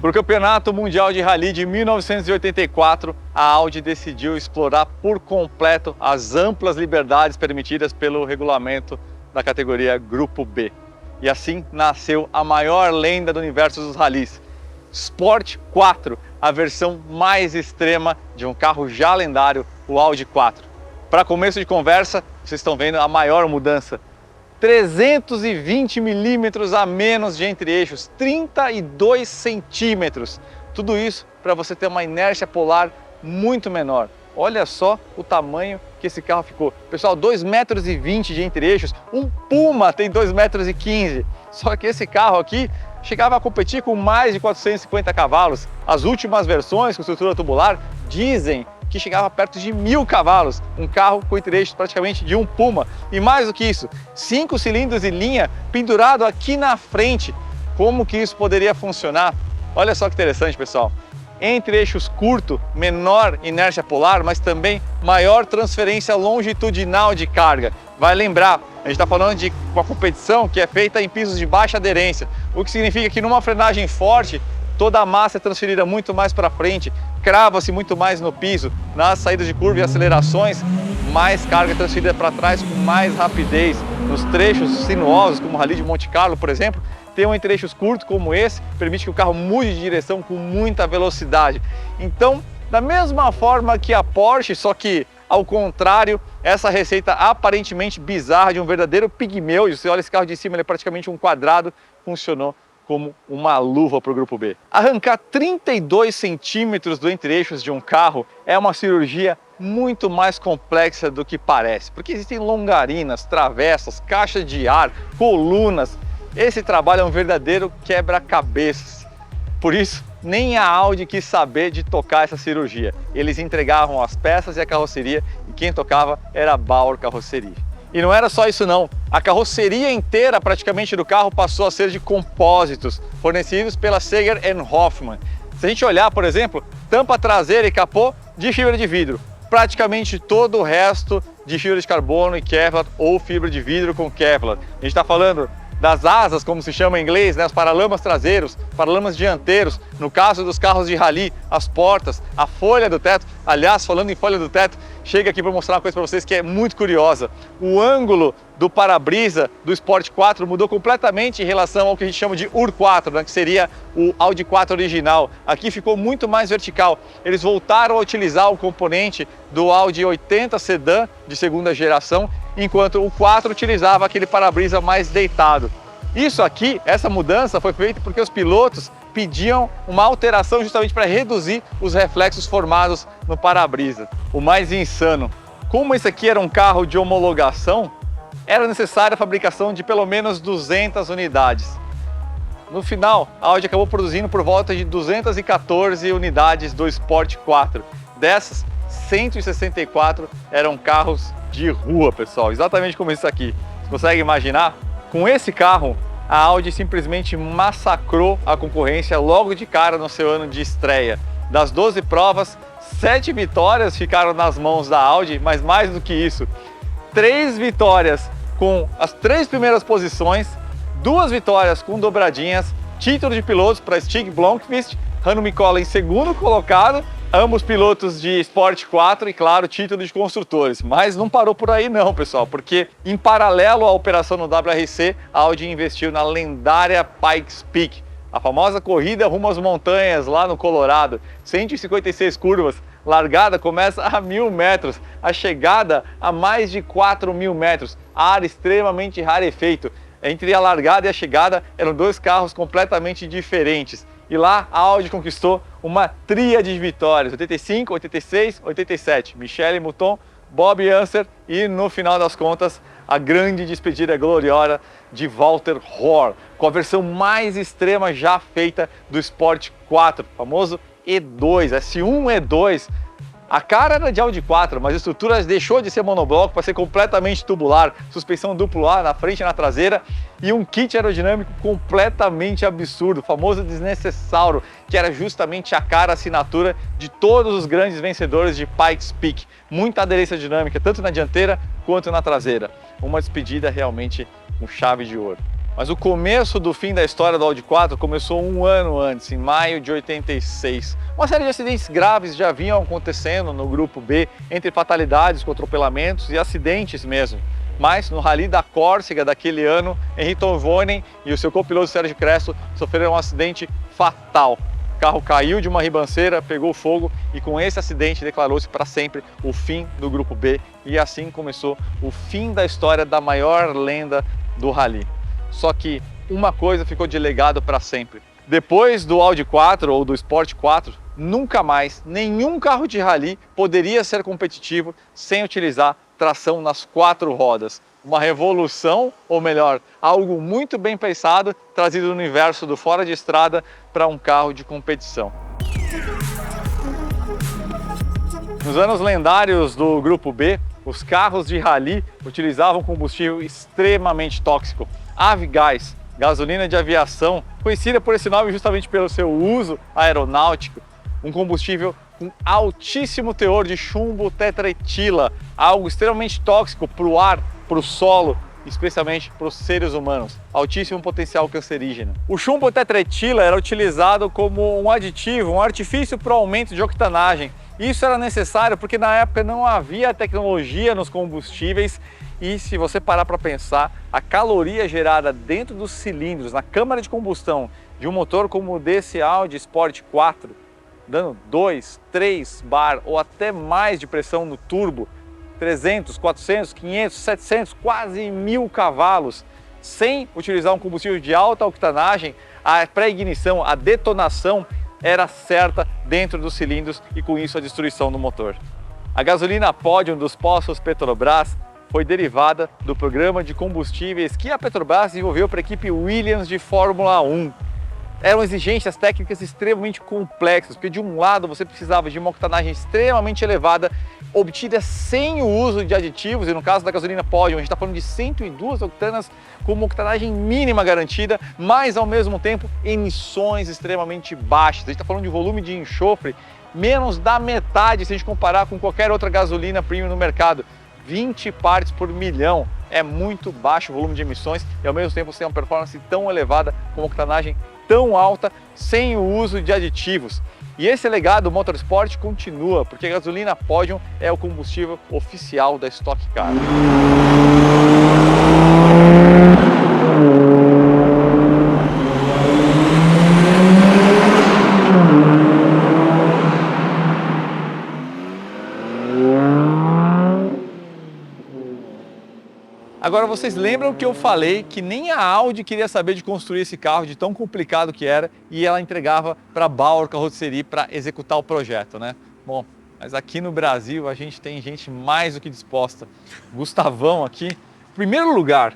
Para o Campeonato Mundial de Rally de 1984, a Audi decidiu explorar por completo as amplas liberdades permitidas pelo regulamento da categoria Grupo B. E assim nasceu a maior lenda do universo dos rallies, Sport 4, a versão mais extrema de um carro já lendário, o Audi 4. Para começo de conversa, vocês estão vendo a maior mudança. 320 milímetros a menos de entre-eixos, 32 centímetros. Tudo isso para você ter uma inércia polar muito menor. Olha só o tamanho que esse carro ficou. Pessoal, 2,20 metros de entre-eixos, um Puma tem 2,15 metros. Só que esse carro aqui chegava a competir com mais de 450 cavalos. As últimas versões com estrutura tubular dizem que chegava perto de 1000 cavalos, um carro com entre-eixos praticamente de um Puma. E mais do que isso, 5 cilindros em linha pendurado aqui na frente. Como que isso poderia funcionar? Olha só que interessante, pessoal. Entre-eixos curto, menor inércia polar, mas também maior transferência longitudinal de carga. Vai lembrar, a gente está falando de uma competição que é feita em pisos de baixa aderência, o que significa que numa frenagem forte, toda a massa é transferida muito mais para frente, crava-se muito mais no piso, nas saídas de curva e acelerações, mais carga é transferida para trás com mais rapidez. Nos trechos sinuosos, como o Rally de Monte Carlo, por exemplo, ter um entre-eixos curto como esse permite que o carro mude de direção com muita velocidade. Então, da mesma forma que a Porsche, só que ao contrário, essa receita aparentemente bizarra de um verdadeiro pigmeu, e você olha esse carro de cima, ele é praticamente um quadrado, funcionou como uma luva para o Grupo B. Arrancar 32 centímetros do entre-eixos de um carro é uma cirurgia muito mais complexa do que parece, porque existem longarinas, travessas, caixa de ar, colunas. Esse trabalho é um verdadeiro quebra-cabeças. Por isso, nem a Audi quis saber de tocar essa cirurgia. Eles entregavam as peças e a carroceria, e quem tocava era a Bauer Carroceria. E não era só isso não, a carroceria inteira praticamente do carro passou a ser de compósitos, fornecidos pela Seger & Hoffmann. Se a gente olhar, por exemplo, tampa traseira e capô de fibra de vidro, praticamente todo o resto de fibra de carbono e Kevlar ou fibra de vidro com Kevlar. A gente está falando das asas, como se chama em inglês, né? Os paralamas traseiros, paralamas dianteiros, no caso dos carros de rally, as portas, a folha do teto. Aliás, falando em folha do teto, chega aqui para mostrar uma coisa para vocês que é muito curiosa. O ângulo do para-brisa do Sport 4 mudou completamente em relação ao que a gente chama de UR4, né? Que seria o Audi 4 original. Aqui ficou muito mais vertical. Eles voltaram a utilizar o componente do Audi 80 Sedan de segunda geração, enquanto o 4 utilizava aquele para-brisa mais deitado. Isso aqui, essa mudança foi feita porque os pilotos pediam uma alteração justamente para reduzir os reflexos formados no para-brisa. O mais insano, como esse aqui era um carro de homologação, era necessária a fabricação de pelo menos 200 unidades. No final, a Audi acabou produzindo por volta de 214 unidades do Sport 4. Dessas, 164 eram carros de rua, pessoal, exatamente como esse aqui. Você consegue imaginar? Com esse carro, a Audi simplesmente massacrou a concorrência logo de cara no seu ano de estreia. Das 12 provas, 7 vitórias ficaram nas mãos da Audi, mas mais do que isso, 3 vitórias com as 3 primeiras posições, 2 vitórias com dobradinhas, título de pilotos para Stig Blomqvist, Hannu Mikkola em segundo colocado, ambos pilotos de Sport 4 e, claro, título de construtores. Mas não parou por aí não, pessoal, porque em paralelo à operação no WRC, a Audi investiu na lendária Pikes Peak, a famosa corrida rumo às montanhas lá no Colorado, 156 curvas, largada começa a 1000 metros, a chegada a mais de 4000 metros, ar extremamente rarefeito. Entre a largada e a chegada eram dois carros completamente diferentes. E lá a Audi conquistou uma tríade de vitórias, 85, 86, 87. Michele Mouton, Bob Unser e, no final das contas, a grande despedida gloriosa de Walter Rohr, com a versão mais extrema já feita do Sport 4, famoso E2, S1 E2. A cara era de Audi 4, mas a estrutura deixou de ser monobloco para ser completamente tubular, suspensão duplo A na frente e na traseira e um kit aerodinâmico completamente absurdo, o famoso desnecessário, que era justamente a cara assinatura de todos os grandes vencedores de Pikes Peak. Muita aderência dinâmica, tanto na dianteira quanto na traseira. Uma despedida realmente com chave de ouro. Mas o começo do fim da história do Audi 4 começou um ano antes, em maio de 86. Uma série de acidentes graves já vinham acontecendo no grupo B, entre fatalidades com atropelamentos e acidentes mesmo. Mas no Rally da Córcega daquele ano, Henri Toivonen e o seu copiloto Sérgio Cresto sofreram um acidente fatal. O carro caiu de uma ribanceira, pegou fogo e com esse acidente declarou-se para sempre o fim do grupo B e assim começou o fim da história da maior lenda do Rally. Só que uma coisa ficou de legado para sempre. Depois do Audi 4 ou do Sport 4, nunca mais nenhum carro de rally poderia ser competitivo sem utilizar tração nas 4 rodas. Uma revolução, ou melhor, algo muito bem pensado, trazido do universo do fora de estrada para um carro de competição. Nos anos lendários do Grupo B, os carros de rally utilizavam combustível extremamente tóxico, Avgás, gasolina de aviação, conhecida por esse nome justamente pelo seu uso aeronáutico, um combustível com altíssimo teor de chumbo tetraetila, algo extremamente tóxico para o ar, para o solo, especialmente para os seres humanos, altíssimo potencial cancerígeno. O chumbo tetraetila era utilizado como um aditivo, um artifício para o aumento de octanagem. Isso era necessário porque na época não havia tecnologia nos combustíveis e, se você parar para pensar, a caloria gerada dentro dos cilindros, na câmara de combustão de um motor como o desse Audi Sport 4, dando 2, 3 bar ou até mais de pressão no turbo, 300, 400, 500, 700, quase 1000 cavalos, sem utilizar um combustível de alta octanagem, a pré-ignição, a detonação era certa dentro dos cilindros e com isso a destruição do motor. A gasolina Podium dos postos Petrobras foi derivada do programa de combustíveis que a Petrobras desenvolveu para a equipe Williams de Fórmula 1. Eram exigências técnicas extremamente complexas, porque de um lado você precisava de uma octanagem extremamente elevada, obtida sem o uso de aditivos, e no caso da gasolina Podium, a gente está falando de 102 octanas com uma octanagem mínima garantida, mas ao mesmo tempo emissões extremamente baixas. A gente está falando de volume de enxofre menos da metade se a gente comparar com qualquer outra gasolina premium no mercado. 20 partes por milhão, é muito baixo o volume de emissões e ao mesmo tempo você tem uma performance tão elevada, com uma octanagem tão alta, sem o uso de aditivos. E esse legado do Motorsport continua, porque a gasolina Podium é o combustível oficial da Stock Car. Agora, vocês lembram que eu falei que nem a Audi queria saber de construir esse carro, de tão complicado que era, e ela entregava para a Bauer Carrosserie para executar o projeto, né? Bom, mas aqui no Brasil a gente tem gente mais do que disposta. Gustavão aqui, em primeiro lugar,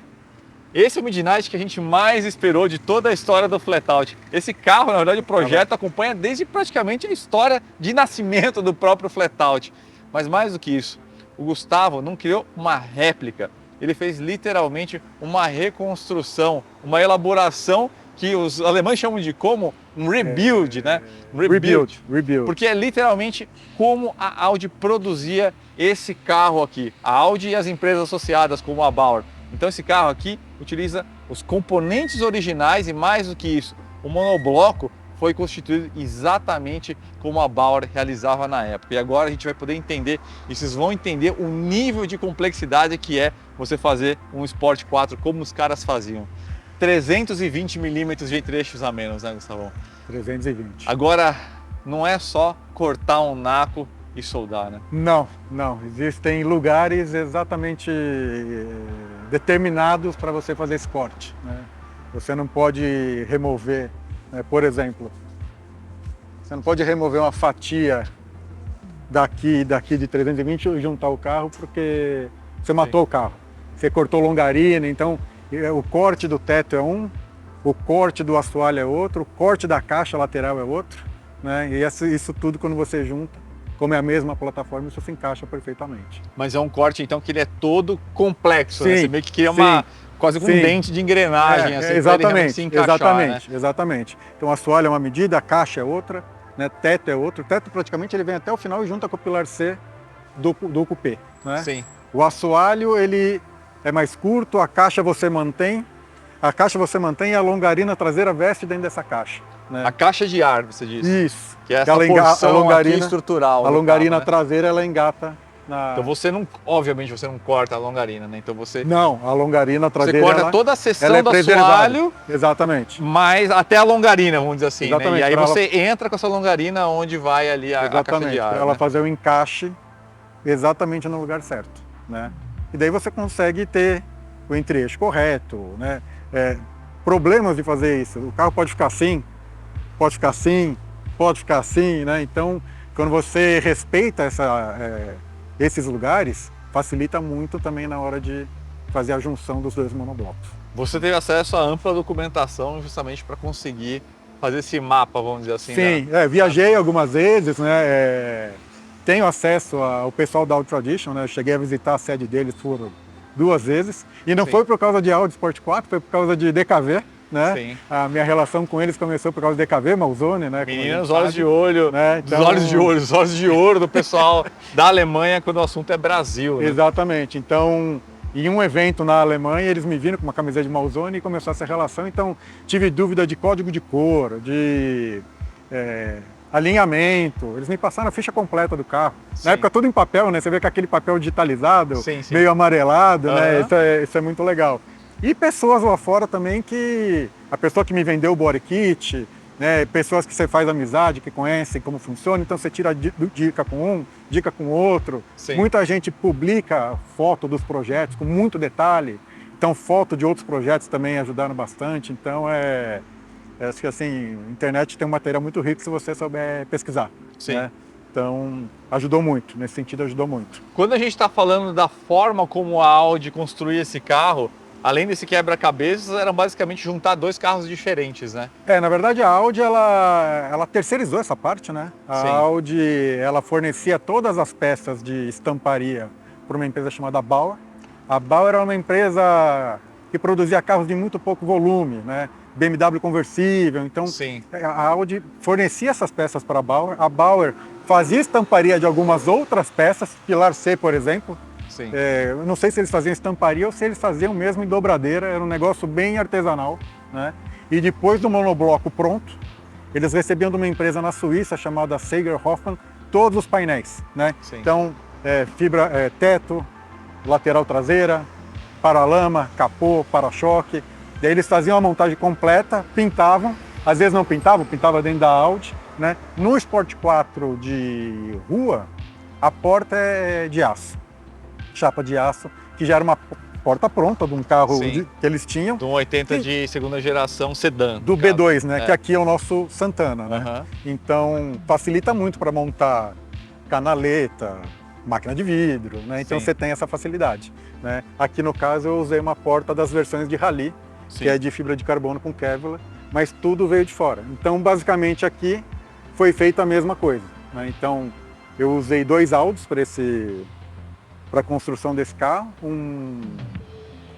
esse é o Midnight que a gente mais esperou de toda a história do Flatout. Esse carro, na verdade, o projeto acompanha desde praticamente a história de nascimento do próprio Flatout. Mas mais do que isso, o Gustavo não criou uma réplica. Ele fez literalmente uma reconstrução, uma elaboração que os alemães chamam de como um rebuild, né? Rebuild. Porque é literalmente como a Audi produzia esse carro aqui. A Audi e as empresas associadas, como a Bauer. Então esse carro aqui utiliza os componentes originais e mais do que isso, o monobloco foi constituído exatamente como a Bauer realizava na época. E agora a gente vai poder entender, e vocês vão entender o nível de complexidade que é você fazer um Sport 4 como os caras faziam. 320 milímetros de entre-eixos a menos, né, Gustavão? 320. Agora, não é só cortar um naco e soldar, né? Não. Existem lugares exatamente determinados para você fazer esse corte, né? Você não pode remover, né, por exemplo, você não pode remover uma fatia daqui de 320 e juntar o carro porque você matou o carro. Você cortou longarina, então o corte do teto é um, o corte do assoalho é outro, o corte da caixa lateral é outro, né? E isso tudo quando você junta, como é a mesma plataforma, isso se encaixa perfeitamente. Mas é um corte então que ele é todo complexo, né? Sim, Você meio que cria sim, quase um sim. dente de engrenagem, assim, pra ele realmente se encaixar, exatamente, né? exatamente. Então o assoalho é uma medida, a caixa é outra, né? Teto é outro. O teto praticamente ele vem até o final e junta com o pilar C do cupê, né? Sim. O assoalho ele é mais curto, a caixa você mantém e a longarina traseira veste dentro dessa caixa, né? A caixa de ar, você disse. Isso. Que é essa porção a longarina, aqui estrutural. A longarina carro, né? traseira ela engata na... Então você não, obviamente você não corta a longarina, né? Então você Não, a longarina traseira... Você corta toda a seção ela é do preservada. assoalho, Exatamente. mas até a longarina, vamos dizer assim, né? Exatamente, E aí pra você entra com essa longarina onde vai ali a caixa de Exatamente, ar, para ela né? fazer o encaixe exatamente no lugar certo, né? E daí você consegue ter o entre-eixo correto, né? Problemas de fazer isso, o carro pode ficar assim, pode ficar assim, pode ficar assim, né? Então, quando você respeita esses lugares, facilita muito também na hora de fazer a junção dos dois monoblocos. Você teve acesso à ampla documentação justamente para conseguir fazer esse mapa, vamos dizer assim. Sim, viajei algumas vezes, né? Tenho acesso ao pessoal da Audi Tradition, né? Eu cheguei a visitar a sede deles por 2 vezes. E não Sim. foi por causa de Audi Sport 4, foi por causa de DKV, né? Sim. A minha relação com eles começou por causa do DKV, Malzone, né? Meninas, olhos de olho, né? Então... os olhos de ouro do pessoal da Alemanha quando o assunto é Brasil, né? Exatamente. Então, em um evento na Alemanha, eles me viram com uma camiseta de Malzone e começou essa relação. Então, tive dúvida de código de cor, de alinhamento. Eles me passaram a ficha completa do carro. Sim. Na época, tudo em papel, né? Você vê com aquele papel digitalizado, sim. meio amarelado, Uhum. né? Isso é muito legal. E pessoas lá fora também que... A pessoa que me vendeu o body kit, né? Pessoas que você faz amizade, que conhecem como funciona, então você tira dica com um, dica com outro. Sim. Muita gente publica foto dos projetos com muito detalhe. Então, foto de outros projetos também ajudaram bastante. Então, acho que assim, a internet tem um material muito rico se você souber pesquisar. Sim. Né? Então, ajudou muito, nesse sentido ajudou muito. Quando a gente está falando da forma como a Audi construía esse carro, além desse quebra-cabeças, era basicamente juntar 2 carros diferentes, né? Na verdade a Audi, ela terceirizou essa parte, né? A Sim. Audi, ela fornecia todas as peças de estamparia para uma empresa chamada Bauer. A Bauer era uma empresa que produzia carros de muito pouco volume, né? BMW conversível, então Sim. a Audi fornecia essas peças para a Bauer fazia estamparia de algumas outras peças, pilar C, por exemplo. Sim. Eu não sei se eles faziam estamparia ou se eles faziam mesmo em dobradeira, era um negócio bem artesanal, né? E depois do monobloco pronto, eles recebiam de uma empresa na Suíça chamada Sager Hoffmann todos os painéis, né? Sim. Então, teto, lateral traseira, paralama, capô, para-choque. Daí eles faziam a montagem completa, pintavam, às vezes não pintavam, pintava dentro da Audi, né? No Sport 4 de rua, a porta é de aço, chapa de aço, que já era uma porta pronta de um carro que eles tinham. Do 80 de segunda geração sedã. Do B2, né? Que aqui é o nosso Santana, né? Uhum. Então, facilita muito para montar canaleta, máquina de vidro, né? Então você tem essa facilidade, né? Aqui no caso eu usei uma porta das versões de Rally, que é de fibra de carbono com Kevlar, mas tudo veio de fora. Então, basicamente aqui foi feita a mesma coisa, né? Então, eu usei 2 Audis para a construção desse carro, um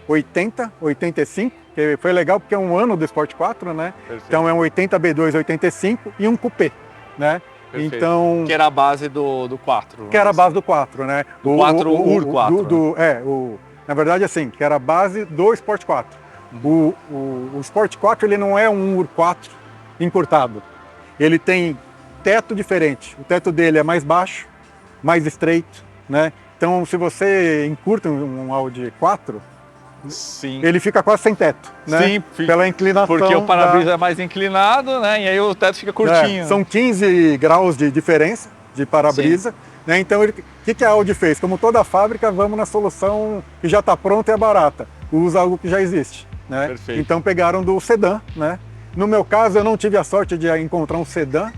80, 85, que foi legal porque é um ano do Sport 4, né? Perfeito. Então é um 80 B2 85 e um coupé, né? Perfeito. Então, que era a base do 4. que era a base do 4, né? Do 4 Ur 4. Na verdade, assim, que era a base do Sport 4. O Sport 4 ele não é um Ur 4 encurtado. Ele tem teto diferente. O teto dele é mais baixo, mais estreito, né? Então, se você encurta um Audi 4, ele fica quase sem teto, né? Sim, pela inclinação. Porque o para-brisa é mais inclinado, né? E aí o teto fica curtinho. São 15 graus de diferença de para-brisa, né? Então, o que a Audi fez? Como toda fábrica, vamos na solução que já está pronta e é barata. usa algo que já existe, né? Perfeito. Então pegaram do sedã, né? No meu caso, eu não tive a sorte de encontrar um sedã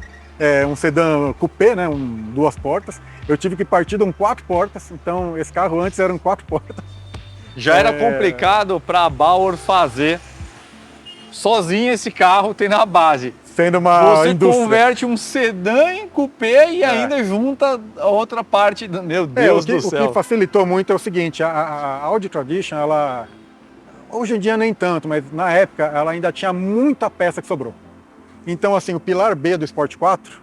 coupé, né? 2 portas. Eu tive que partir de um 4 portas, então esse carro antes era um 4 portas. Já era complicado para a Bauer fazer sozinha esse carro, tem na base. Sendo uma Você indústria. converte um sedã em coupé e ainda junta a outra parte. Meu Deus do céu. O que facilitou muito é o seguinte, a Audi Tradition, ela, hoje em dia nem tanto, mas na época ela ainda tinha muita peça que sobrou. Então assim, o pilar B do Sport 4,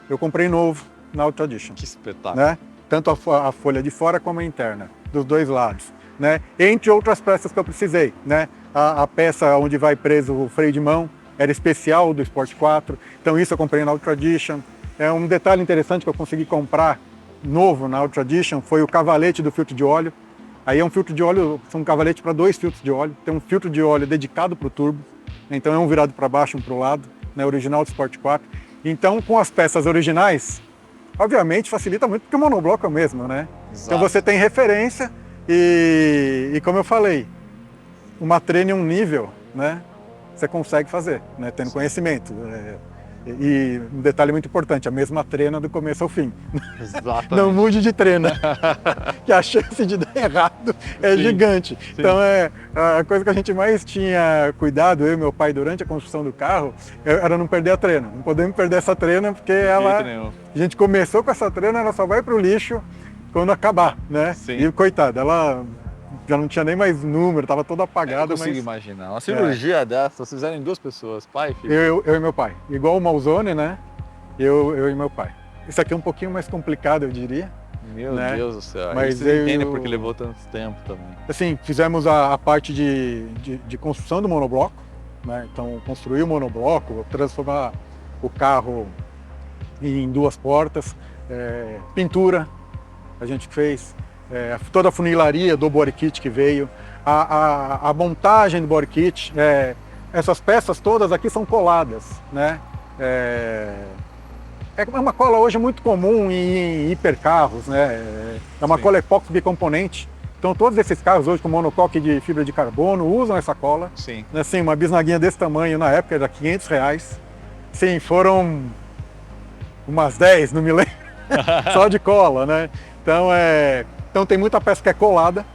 eu comprei novo na Audi Tradition. Que espetáculo. Né? Tanto a folha de fora como a interna, dos dois lados. Né? Entre outras peças que eu precisei. Né? A peça onde vai preso o freio de mão era especial do Sport 4, então isso eu comprei na Audi Tradition. Um detalhe interessante que eu consegui comprar novo na Audi Tradition foi o cavalete do filtro de óleo. Aí é um filtro de óleo, um cavalete para 2 filtros de óleo, tem um filtro de óleo dedicado para o turbo, então é um virado para baixo, um para o lado, né? Original do Sport 4. Então com as peças originais, obviamente facilita muito porque o monobloco é o mesmo, né? Exato. Então você tem referência e como eu falei, uma treina em um nível, né? Você consegue fazer, né? Tendo conhecimento. E um detalhe muito importante, a mesma treina do começo ao fim. Exatamente. Não mude de treina, que a chance de dar errado é gigante. Sim. Então a coisa que a gente mais tinha cuidado, eu e meu pai, durante a construção do carro, era não perder a treina. Não podemos perder essa treina, porque a gente começou com essa treina, ela só vai para o lixo quando acabar, né? Sim. E coitada, ela já não tinha nem mais número, estava toda apagada. Eu consigo imaginar. Uma cirurgia dessa, vocês fizeram em 2 pessoas, pai e filho? Eu e meu pai. Igual o Malzone, né? Eu e meu pai. Isso aqui é um pouquinho mais complicado, eu diria. Meu Deus do céu. Mas vocês entendem porque levou tanto tempo também. Assim, fizemos a parte de construção do monobloco, né? Então, construir o monobloco, transformar o carro em 2 portas, pintura a gente fez, toda a funilaria do body kit que veio, a montagem do body kit, essas peças todas aqui são coladas, né? É uma cola hoje muito comum em hipercarros, né? É uma cola epóxi bicomponente. Então todos esses carros hoje com monocoque de fibra de carbono usam essa cola. Sim. Assim, uma bisnaguinha desse tamanho na época era R$500. Sim, foram umas 10, não me lembro, só de cola, né? Então tem muita peça que é colada,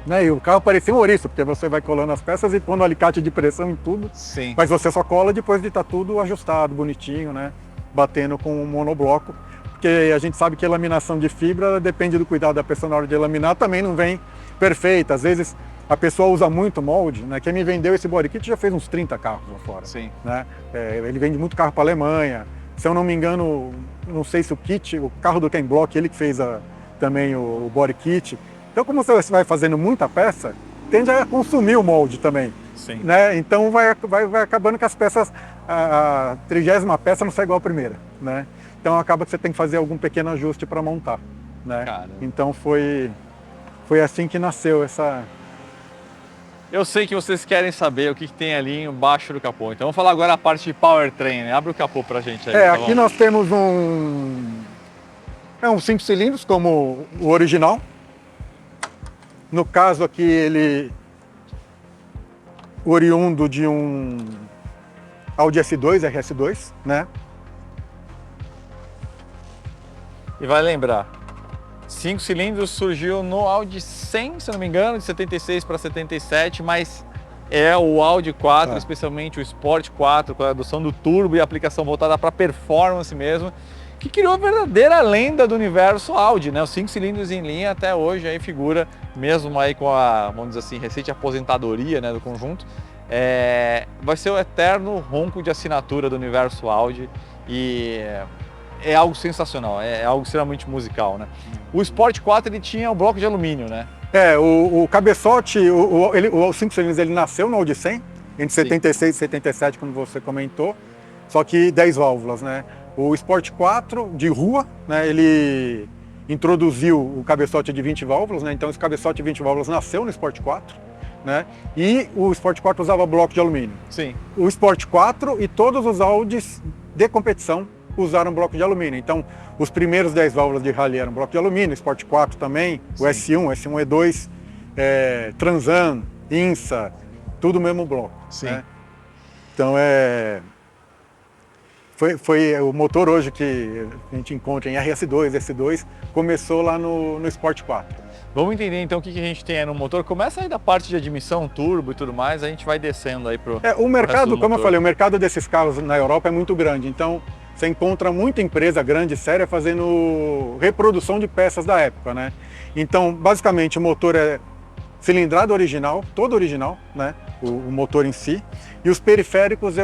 né? E o carro parecia um ouriço, porque você vai colando as peças e pondo alicate de pressão em tudo. Sim. Mas você só cola depois de estar tudo ajustado, bonitinho, né? Batendo com um monobloco. Porque a gente sabe que a laminação de fibra depende do cuidado da pessoa na hora de laminar, também não vem perfeita. Às vezes a pessoa usa muito molde, né? Quem me vendeu esse body kit já fez uns 30 carros lá fora. Sim. Né? Ele vende muito carro para a Alemanha. Se eu não me engano, não sei se o carro do Ken Block, ele que fez também o body kit. Então, como você vai fazendo muita peça, tende a consumir o molde também. Sim. Né? Então vai acabando que as peças, a 30ª peça não sai igual a primeira. Né? Então acaba que você tem que fazer algum pequeno ajuste para montar. Né? Então foi assim que nasceu essa... Eu sei que vocês querem saber o que tem ali embaixo do capô. Então vamos falar agora a parte de powertrain, né? Abre o capô pra gente aí. Aqui nós temos um 5 cilindros como o original. No caso aqui ele oriundo de um Audi S2, RS2, né? E vai lembrar, 5 cilindros surgiu no Audi 100, se não me engano, de 76 para 77, mas é o Audi 4, especialmente o Sport 4, com a adoção do turbo e a aplicação voltada para performance mesmo, que criou a verdadeira lenda do universo Audi, né? Os 5 cilindros em linha até hoje aí figura, mesmo aí com a, vamos dizer assim, recente aposentadoria, né, do conjunto, vai ser o eterno ronco de assinatura do universo Audi e é algo sensacional, é algo extremamente musical, né? O Sport 4 ele tinha o bloco de alumínio, né? O cabeçote, o 5 cilindros ele nasceu no Audi 100, entre 76 e 77, como você comentou, só que 10 válvulas, né? O Sport 4 de rua, né, ele introduziu o cabeçote de 20 válvulas, né? Então esse cabeçote de 20 válvulas nasceu no Sport 4, né? E o Sport 4 usava bloco de alumínio. Sim. O Sport 4 e todos os Audis de competição usaram bloco de alumínio. Então os primeiros 10 válvulas de rally eram bloco de alumínio, o Sport 4 também, o S1, S1 E2. Transan, INSA, tudo mesmo bloco. Sim. Né? Então foi o motor hoje que a gente encontra em RS2, S2, começou lá no Sport 4. Vamos entender então o que a gente tem aí no motor. Começa aí da parte de admissão, turbo e tudo mais, a gente vai descendo aí pro o mercado, como eu motor. falei, o mercado desses carros na Europa é muito grande, então você encontra muita empresa grande, séria, fazendo reprodução de peças da época, né? Então, basicamente, o motor é cilindrada original, todo original, né? O motor em si. E os periféricos,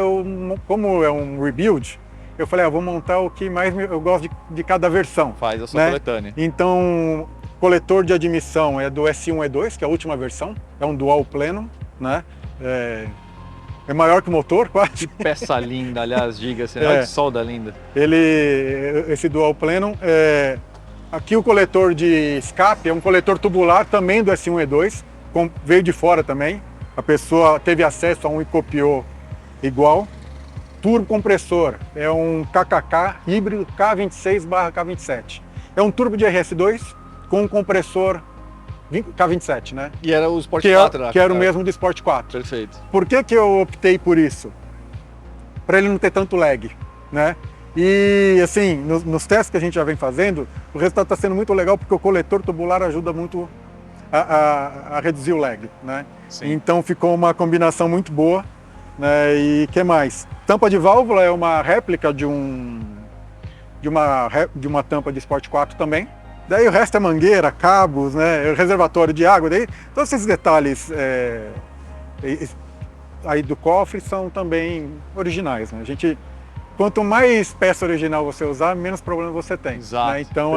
como é um rebuild, eu falei, vou montar o que mais eu gosto de cada versão. Faz a sua né? coletânea. Então, coletor de admissão é do S1 E2, que é a última versão, é um dual plenum, né? É maior que o motor, quase. Que peça linda, aliás, diga-se, olha que solda linda. Esse dual plenum, aqui o coletor de escape é um coletor tubular também do S1 E2, veio de fora também, a pessoa teve acesso a um e copiou igual. Turbo compressor, é um KKK híbrido K26/K27. É um turbo de RS2 com um compressor K27, né? E era o Sport 4, que era o mesmo do Sport 4. Perfeito. Por que eu optei por isso? Para ele não ter tanto lag, né? E assim, nos testes que a gente já vem fazendo, o resultado está sendo muito legal porque o coletor tubular ajuda muito a reduzir o lag, né? Sim. Então ficou uma combinação muito boa, né? E que mais? Tampa de válvula é uma réplica de uma tampa de Sport 4 também. Daí o resto é mangueira, cabos, né? Reservatório de água, daí todos esses detalhes aí do cofre são também originais, né? Quanto mais peça original você usar, menos problema você tem. Exato, né? Então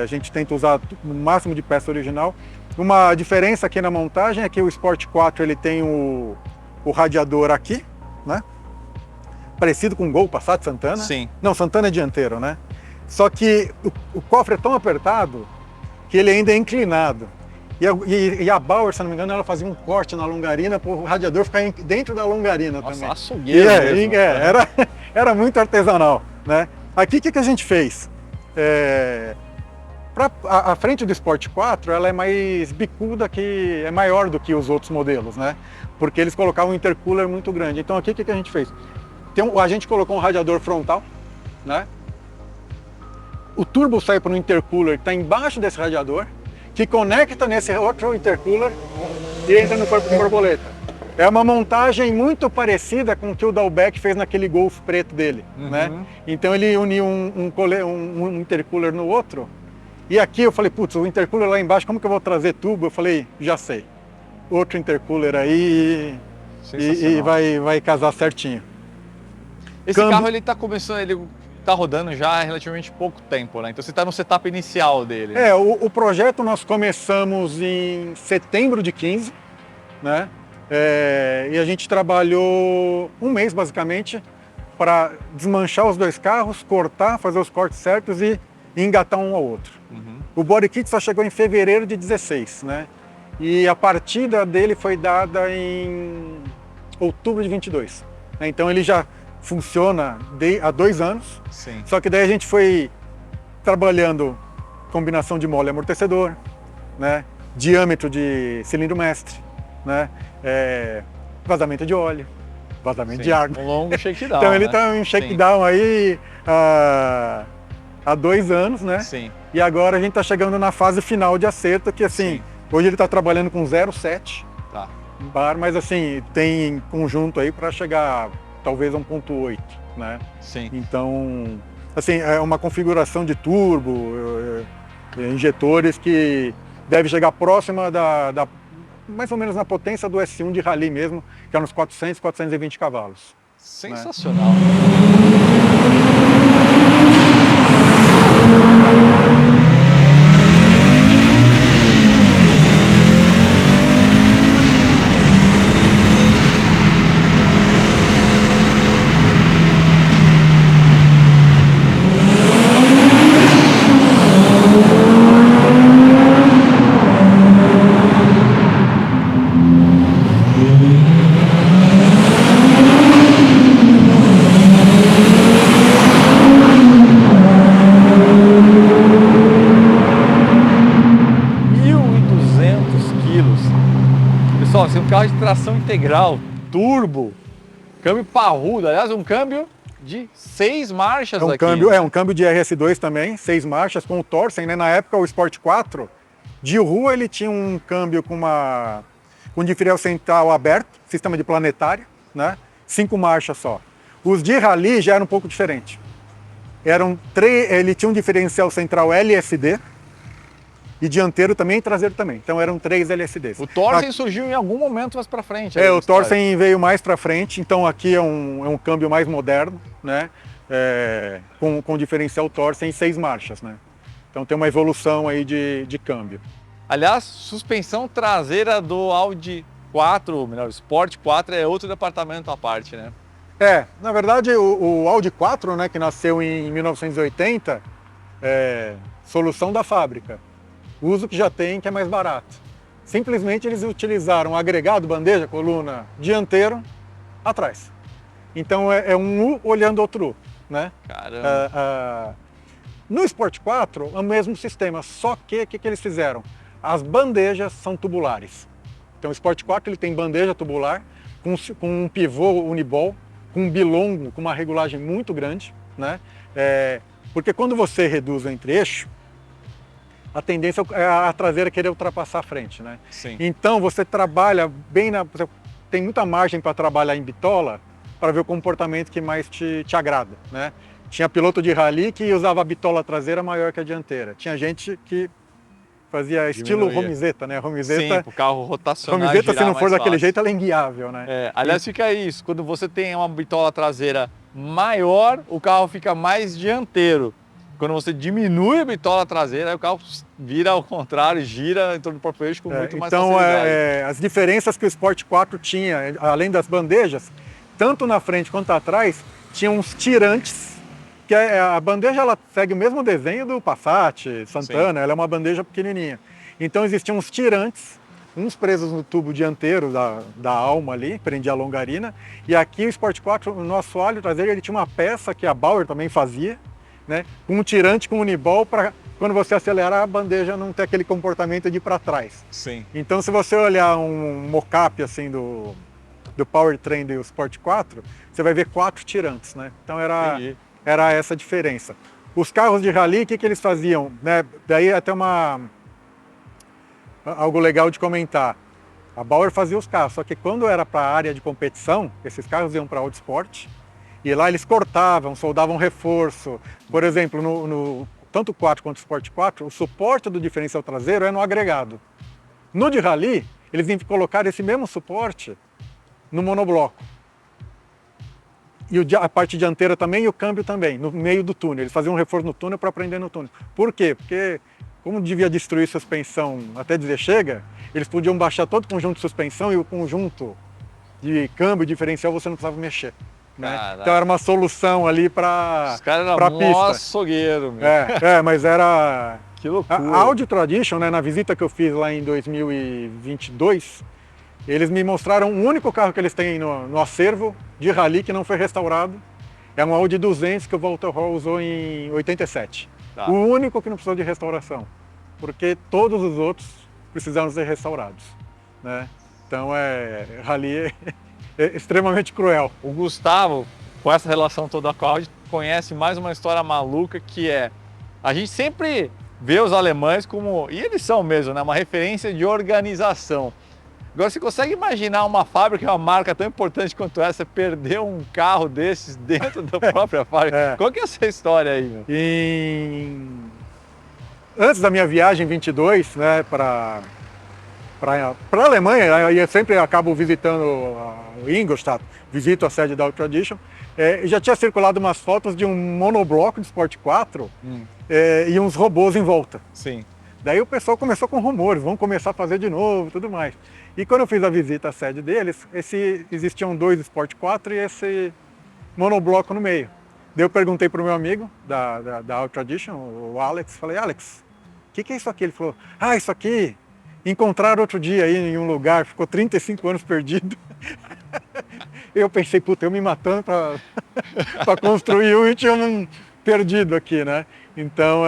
a gente tenta usar o máximo de peça original. Uma diferença aqui na montagem é que o Sport 4 ele tem o radiador aqui, né? Parecido com o Gol, Passat, Santana. Sim. Não, Santana é dianteiro, né? Só que o cofre é tão apertado que ele ainda é inclinado. E a Bauer, se não me engano, ela fazia um corte na longarina para o radiador ficar dentro da longarina. Nossa, também. açougueiro mesmo. Era muito artesanal, né? Aqui o que a gente fez? A frente do Sport 4 ela é mais bicuda, é maior do que os outros modelos, né? Porque eles colocavam um intercooler muito grande. Então aqui o que a gente fez? A gente colocou um radiador frontal, né? O turbo sai para um intercooler que está embaixo desse radiador, que conecta nesse outro intercooler e entra no corpo de borboleta. É uma montagem muito parecida com o que o Dalbec fez naquele Golf preto dele, né? Então ele uniu um intercooler no outro. E aqui eu falei, putz, o intercooler lá embaixo, como que eu vou trazer tubo? Eu falei, já sei. Outro intercooler aí e vai casar certinho. Esse carro ele tá começando, ele tá rodando já há relativamente pouco tempo, né? Então você está no setup inicial dele. O projeto nós começamos em setembro de 15, né? E a gente trabalhou um mês basicamente para desmanchar os dois carros, cortar, fazer os cortes certos e engatar um ao outro. O body kit só chegou em fevereiro de 16, né? E a partida dele foi dada em outubro de 22. Né? Então ele já funciona há 2 anos. Sim. Só que daí a gente foi trabalhando combinação de mole amortecedor, né? Diâmetro de cilindro mestre, né? Vazamento de óleo, vazamento de água. Um longo shakedown. Então ele está em shakedown aí há 2 anos, né? Sim. E agora a gente está chegando na fase final de acerto, que assim, hoje ele está trabalhando com 0,7 bar, mas assim, tem conjunto aí para chegar talvez a 1,8, né? Sim. Então, assim, é uma configuração de turbo, injetores que deve chegar próxima mais ou menos na potência do S1 de rally mesmo, que é nos 400, 420 cavalos. Sensacional. quilos. Pessoal, esse é um carro de tração integral, turbo, câmbio parrudo, aliás, um câmbio de 6 marchas aqui. Um câmbio de RS2 também, 6 marchas, com o Torsen, né? Na época o Sport 4, de rua ele tinha um câmbio com diferencial central aberto, sistema de planetária, né? 5 marchas só. Os de rally já eram um pouco diferentes. Ele tinha um diferencial central LSD, e dianteiro também e traseiro também. Então eram 3 LSDs. O Torsen surgiu em algum momento mais para frente. O Torsen veio mais para frente, então aqui é um câmbio mais moderno, né? Com diferencial Torsen em 6 marchas, né? Então tem uma evolução aí de câmbio. Aliás, suspensão traseira do Audi 4, ou melhor, Sport 4 é outro departamento à parte, né? Na verdade o Audi 4, né, que nasceu em 1980, solução da fábrica. O uso que já tem, que é mais barato. Simplesmente eles utilizaram agregado, bandeja, coluna, dianteiro, atrás. Então é um U olhando outro U, né? Caramba! No Sport 4 é o mesmo sistema, só que o que eles fizeram? As bandejas são tubulares. Então o Sport 4 ele tem bandeja tubular, com um pivô uniball, com um bilongo, com uma regulagem muito grande, né? Porque quando você reduz o entre-eixo, a tendência é a traseira querer ultrapassar a frente, né? Sim. Então você trabalha bem tem muita margem para trabalhar em bitola para ver o comportamento que mais te agrada, né? Tinha piloto de rally que usava a bitola traseira maior que a dianteira. Tinha gente que fazia estilo romizeta, né? Sim, o carro rotacionar. Romizeta, se não for daquele jeito, ela é inguiável, né? Aliás, fica isso. Quando você tem uma bitola traseira maior, o carro fica mais dianteiro. Quando você diminui a bitola traseira, aí o carro vira ao contrário, gira em torno do próprio eixo com muito mais facilidade. Então, as diferenças que o Sport 4 tinha, além das bandejas, tanto na frente quanto atrás, tinha uns tirantes, que a bandeja ela segue o mesmo desenho do Passat, Santana, ela é uma bandeja pequenininha. Então existiam uns tirantes, uns presos no tubo dianteiro da alma ali, prendia a longarina, e aqui o Sport 4, o nosso assoalho traseiro, ele tinha uma peça que a Bauer também fazia, né, com um tirante com uniball para quando você acelerar a bandeja não ter aquele comportamento de ir para trás. Sim. Então se você olhar um mock-up assim do powertrain do Sport 4, você vai ver 4 tirantes, né? Então era essa a diferença. Os carros de rally, o que eles faziam? Né? Daí até algo legal de comentar. A Bauer fazia os carros, só que quando era para a área de competição, esses carros iam para Autosport, e lá eles cortavam, soldavam reforço. Por exemplo, tanto o 4 quanto o Sport 4, o suporte do diferencial traseiro é no agregado. No de rally, eles iam colocar esse mesmo suporte no monobloco. E a parte dianteira também e o câmbio também, no meio do túnel. Eles faziam um reforço no túnel para prender no túnel. Por quê? Porque, como devia destruir suspensão até dizer chega, eles podiam baixar todo o conjunto de suspensão e o conjunto de câmbio e diferencial você não precisava mexer. Né? Então era uma solução ali para os caras eram mó açougueiro, meu. Mas era... Que loucura. A Audi Tradition, né, na visita que eu fiz lá em 2022, eles me mostraram o único carro que eles têm no acervo de rally que não foi restaurado. É um Audi 200 que o Walter Hall usou em 87. Tá. O único que não precisou de restauração, porque todos os outros precisaram ser restaurados. Né? Então rally é extremamente cruel. O Gustavo, com essa relação toda com a Audi, conhece mais uma história maluca que a gente sempre vê os alemães como, e eles são mesmo, né, uma referência de organização. Agora, você consegue imaginar uma fábrica, uma marca tão importante quanto essa, perder um carro desses dentro da própria fábrica? Qual que é essa história aí, meu? Antes da minha viagem em 22, né, para a Alemanha, eu sempre acabo visitando o Ingolstadt, visito a sede da Audi Tradition, já tinha circulado umas fotos de um monobloco de Sport 4 e uns robôs em volta. Sim. Daí o pessoal começou com rumores, vão começar a fazer de novo, tudo mais. E quando eu fiz a visita à sede deles, existiam 2 Sport 4 e esse monobloco no meio. Daí eu perguntei para o meu amigo da Audi Tradition, o Alex, falei, Alex, o que é isso aqui? Ele falou, isso aqui encontraram outro dia aí em um lugar, ficou 35 anos perdido. Eu pensei, puta, eu me matando para construir um e tinha um perdido aqui, né? Então,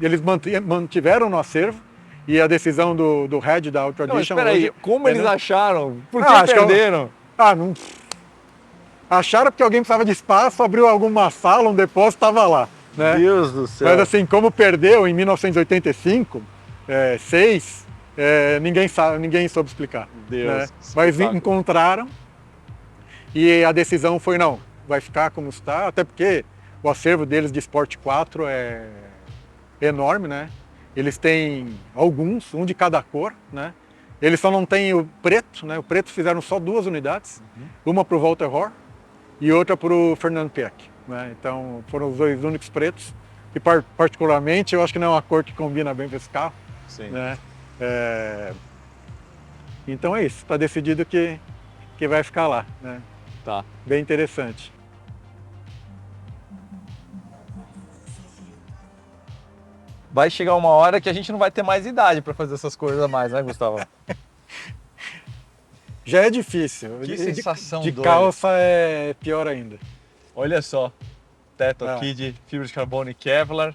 eles mantiveram no acervo E a decisão do head da Ultra Não, mas Edition espera aí, hoje como é eles não- acharam? Por que acho que perderam? não... Acharam porque alguém precisava de espaço, abriu alguma sala, um depósito, estava lá, né? Deus do céu. Mas assim, como perdeu em 1985, 6, ninguém sabe, ninguém soube explicar. Deus, Né? que Mas espetáculo. encontraram e a decisão foi não, vai ficar como está, até porque o acervo deles de Sport 4 é enorme, né? Eles têm alguns, um de cada cor, né? Eles só não têm o preto, né? O preto fizeram só 2 unidades, uma para o Walter Rohr e outra para o Fernando Pieck, né? Então foram os 2 únicos pretos e particularmente eu acho que não é uma cor que combina bem com esse carro, Sim. né? Então é isso, está decidido que vai ficar lá, né? Tá. Bem interessante. Vai chegar uma hora que a gente não vai ter mais idade para fazer essas coisas a mais, né, Gustavo? Já é difícil. Que sensação de doida. calça é pior ainda. Olha só, teto aqui de fibra de carbono e Kevlar,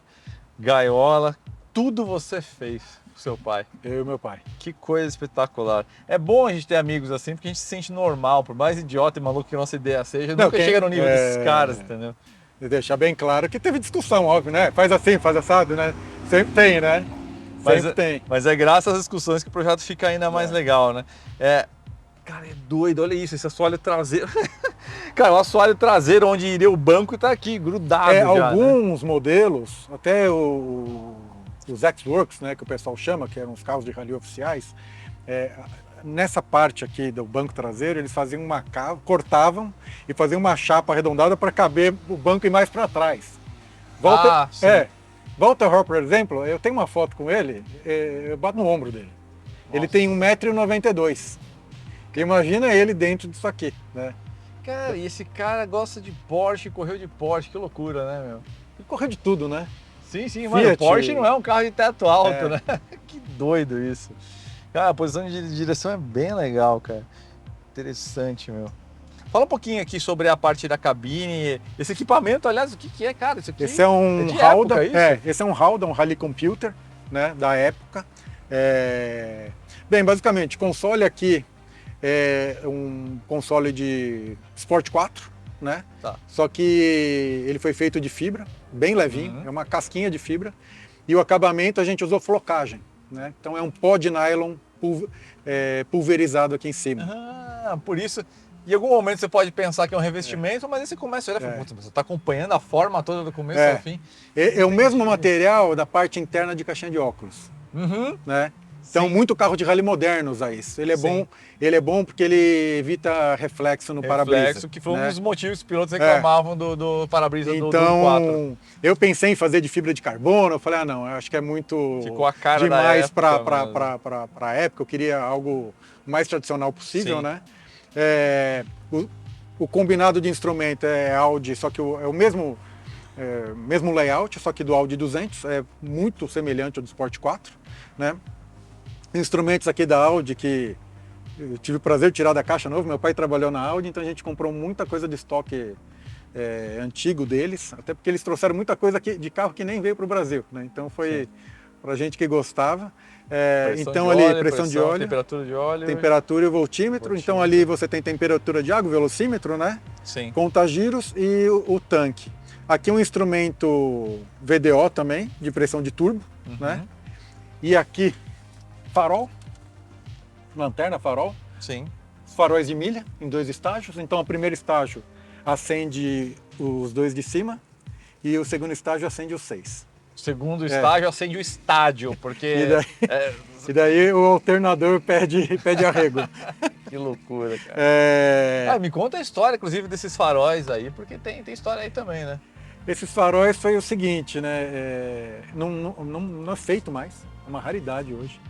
gaiola, tudo você fez com seu pai. Eu e meu pai. Que coisa espetacular. É bom a gente ter amigos assim, porque a gente se sente normal, por mais idiota e maluco que a nossa ideia seja, nunca chega no nível desses caras, entendeu? E deixar bem claro que teve discussão, óbvio, né? Faz assim, faz assado, né? Sempre tem, né? Sempre tem. Mas é graças às discussões que o projeto fica ainda mais legal, né? Cara, é doido, olha isso, esse assoalho traseiro. Cara, o assoalho traseiro onde iria o banco tá aqui, grudado já, alguns modelos, até os X-Works, né, que o pessoal chama, que eram os carros de rally oficiais, nessa parte aqui do banco traseiro, eles faziam uma cava, cortavam e faziam uma chapa arredondada para caber o banco ir mais para trás. Walter Rohr, por exemplo, eu tenho uma foto com ele, eu bato no ombro dele. Nossa. Ele tem 1,92 m. Imagina ele dentro disso aqui, né? Cara, e esse cara gosta de Porsche, correu de Porsche, que loucura, né, meu? Ele correu de tudo, né? Sim, mas o Porsche não é um carro de teto alto, né? Que doido isso. Cara, a posição de direção é bem legal, cara. Interessante, meu. Fala um pouquinho aqui sobre a parte da cabine. Esse equipamento, aliás, o que é, cara? Isso aqui esse é um Howden, esse é um Howden, um Rally Computer, né, da época. Bem, basicamente, console aqui é um console de Sport 4, né? Tá. Só que ele foi feito de fibra, bem levinho, é uma casquinha de fibra. E o acabamento a gente usou flocagem, né? Então é um pó de nylon pulverizado aqui em cima. Ah, por isso. Em algum momento você pode pensar que é um revestimento, mas aí você começa a olhar e fala, você está acompanhando a forma toda do começo ao fim. É o mesmo material da parte interna de caixinha de óculos, né? Então, muito carro de rally moderno usa isso. Ele é bom porque ele evita reflexo no para-brisa. Reflexo, que foi um dos motivos que os pilotos reclamavam do para-brisa do 4. Então, eu pensei em fazer de fibra de carbono, eu falei, não, eu acho que é muito ficou a cara demais para a época, eu queria algo mais tradicional possível, né? O combinado de instrumento é Audi, só que é o mesmo layout, só que do Audi 200, é muito semelhante ao do Sport 4, né? Instrumentos aqui da Audi que eu tive o prazer de tirar da caixa novo, meu pai trabalhou na Audi, então a gente comprou muita coisa de estoque antigo deles, até porque eles trouxeram muita coisa de carro que nem veio para o Brasil, né? Então foi para gente que gostava. Então ali, pressão de óleo, temperatura e voltímetro. Então ali você tem temperatura de água, velocímetro, né? Sim. Contagiros e o tanque. Aqui um instrumento VDO também, de pressão de turbo, né? E aqui farol, lanterna, farol. Sim. Os faróis de milha em 2 estágios. Então o primeiro estágio acende os 2 de cima e o segundo estágio acende os 6. O segundo estágio acende o estádio, porque... E daí o alternador pede arrego. Que loucura, cara. Me conta a história, inclusive, desses faróis aí, porque tem história aí também, né? Esses faróis foi o seguinte, né? Não é feito mais, é uma raridade hoje.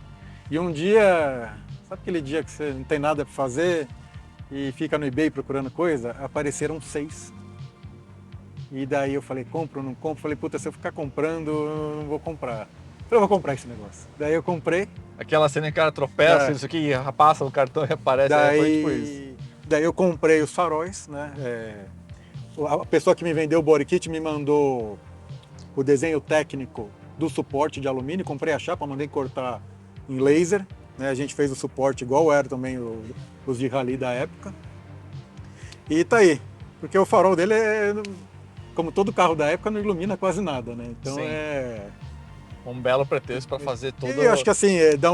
E um dia, sabe aquele dia que você não tem nada para fazer e fica no eBay procurando coisa? Apareceram 6. E daí eu falei, compro ou não compro? Falei, puta, se eu ficar comprando, eu não vou comprar. Eu vou comprar esse negócio. Daí eu comprei. Aquela cena que o cara tropeça, isso aqui, passa o cartão e aparece, foi tipo isso. Daí eu comprei os faróis, né? A pessoa que me vendeu o body kit me mandou o desenho técnico do suporte de alumínio, comprei a chapa, mandei cortar em laser, né? A gente fez o suporte igual era também os de rally da época. E tá aí, porque o farol dele como todo carro da época, não ilumina quase nada, né? Então Sim. é um belo pretexto para fazer todo... E eu acho que assim, dá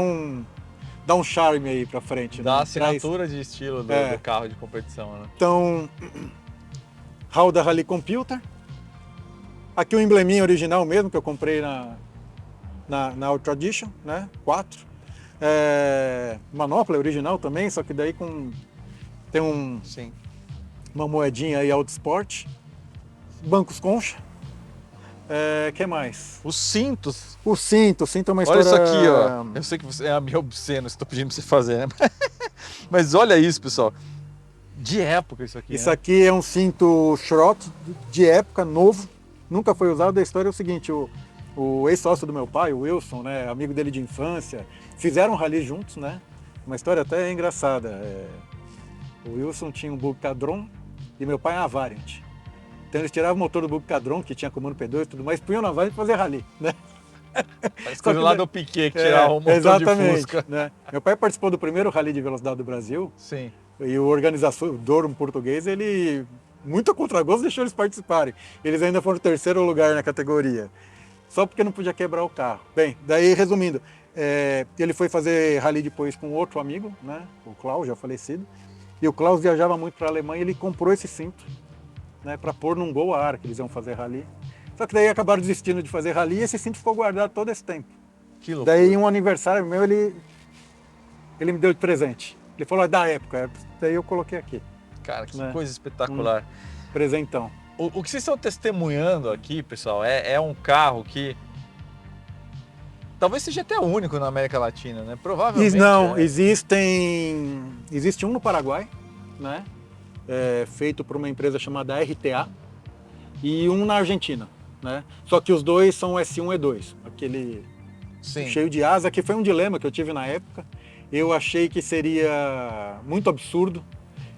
um charme aí pra frente. Dá né? a assinatura de estilo do carro de competição, né? Então, Hauda Rally Computer. Aqui o embleminha original mesmo, que eu comprei na Ultra Edition, né? 4. Manopla original também, só que daí tem Sim. uma moedinha aí Auto Sport. Bancos Concha. Que mais? Os cintos. O cinto é uma Olha história... isso aqui, ó. Eu sei que você é meio obsceno, estou pedindo para você fazer, né? Mas olha isso, pessoal. De época isso aqui, Isso né? aqui é um cinto Schrott de época, novo. Nunca foi usado. A história é o seguinte, o ex-sócio do meu pai, o Wilson, né, amigo dele de infância, fizeram um rally juntos, né? Uma história até engraçada. O Wilson tinha um Bug Cadron e meu pai uma Variant. Então eles tiravam o motor do Bug Cadron, que tinha comando P2 e tudo mais, punham na Variant e fazer rally, né? Parece coisa lá do Piquet que tirava o motor exatamente, de Fusca. Né? Meu pai participou do primeiro rally de velocidade do Brasil. Sim. E o organizador, um português, ele, muito a contragosto, deixou eles participarem. Eles ainda foram terceiro lugar na categoria, só porque não podia quebrar o carro. Bem, daí resumindo, ele foi fazer rally depois com outro amigo, né, o Klaus, já falecido, e o Klaus viajava muito para a Alemanha e ele comprou esse cinto, né, para pôr num Gol a ar, que eles iam fazer rally. Só que daí acabaram desistindo de fazer rally e esse cinto ficou guardado todo esse tempo. Que loucura. Daí, em um aniversário meu, ele me deu de presente. Ele falou, da época, daí eu coloquei aqui. Cara, que coisa espetacular. Presentão. O que vocês estão testemunhando aqui, pessoal, é um carro que talvez seja até único na América Latina, né? Provavelmente. Não, existe um no Paraguai, né? Feito por uma empresa chamada RTA, e um na Argentina, né? Só que os dois são S1 E2, aquele cheio de asa, que foi um dilema que eu tive na época. Eu achei que seria muito absurdo.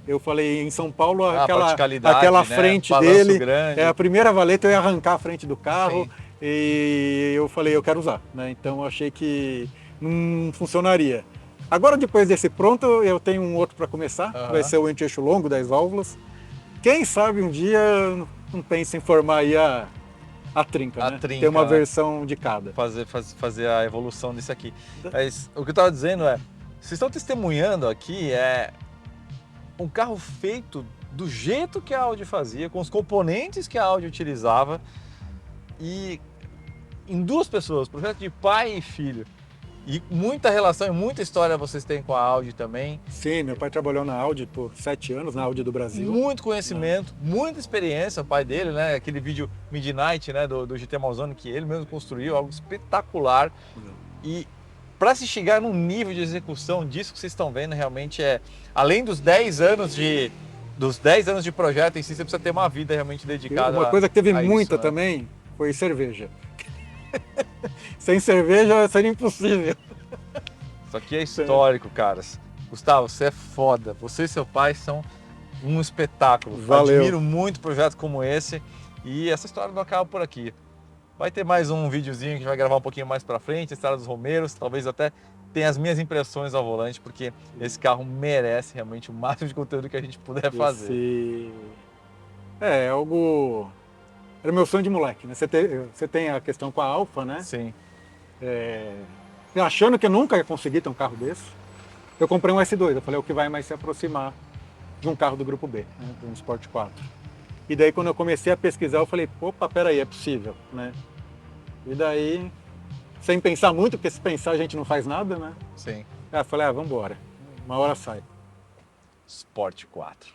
Eu falei, em São Paulo, aquela frente dele, a primeira valeta eu ia arrancar a frente do carro. Sim. E eu falei, eu quero usar, né? Então eu achei que não funcionaria. Agora, depois desse pronto, eu tenho um outro para começar, vai ser o ente-eixo longo das válvulas. Quem sabe um dia não pensa em formar aí a trinca, né? Ter uma versão de cada. Fazer a evolução disso aqui. Mas o que eu estava dizendo vocês estão testemunhando aqui um carro feito do jeito que a Audi fazia, com os componentes que a Audi utilizava, e em duas pessoas, projeto de pai e filho. E muita relação e muita história vocês têm com a Audi também. Sim, meu pai trabalhou na Audi por 7 anos, na Audi do Brasil. Muito conhecimento, muita experiência, o pai dele, né? Aquele vídeo Midnight, né, do GT Malzone, que ele mesmo construiu, algo espetacular. E para se chegar num nível de execução disso que vocês estão vendo, realmente além dos 10 anos de projeto em si, você precisa ter uma vida realmente dedicada. Uma coisa que teve muita isso, também foi cerveja. Sem cerveja seria impossível. Isso aqui é histórico, caras. Gustavo, você é foda. Você e seu pai são um espetáculo. Valeu. Admiro muito projetos como esse, e essa história não acaba por aqui. Vai ter mais um videozinho que a gente vai gravar um pouquinho mais pra frente, a história dos Romeiros, talvez até tenha as minhas impressões ao volante, porque esse carro merece realmente o máximo de conteúdo que a gente puder fazer. Algo... Era meu sonho de moleque, né? Você tem a questão com a Alfa, né? Sim. Achando que eu nunca ia conseguir ter um carro desse, eu comprei um S2. Eu falei, o que vai mais se aproximar de um carro do Grupo B, né? De um Sport 4. E daí, quando eu comecei a pesquisar, eu falei, opa, peraí, é possível, né? E daí, sem pensar muito, porque se pensar a gente não faz nada, né? Sim. Eu falei, vamos embora. Uma hora sai. Sport 4.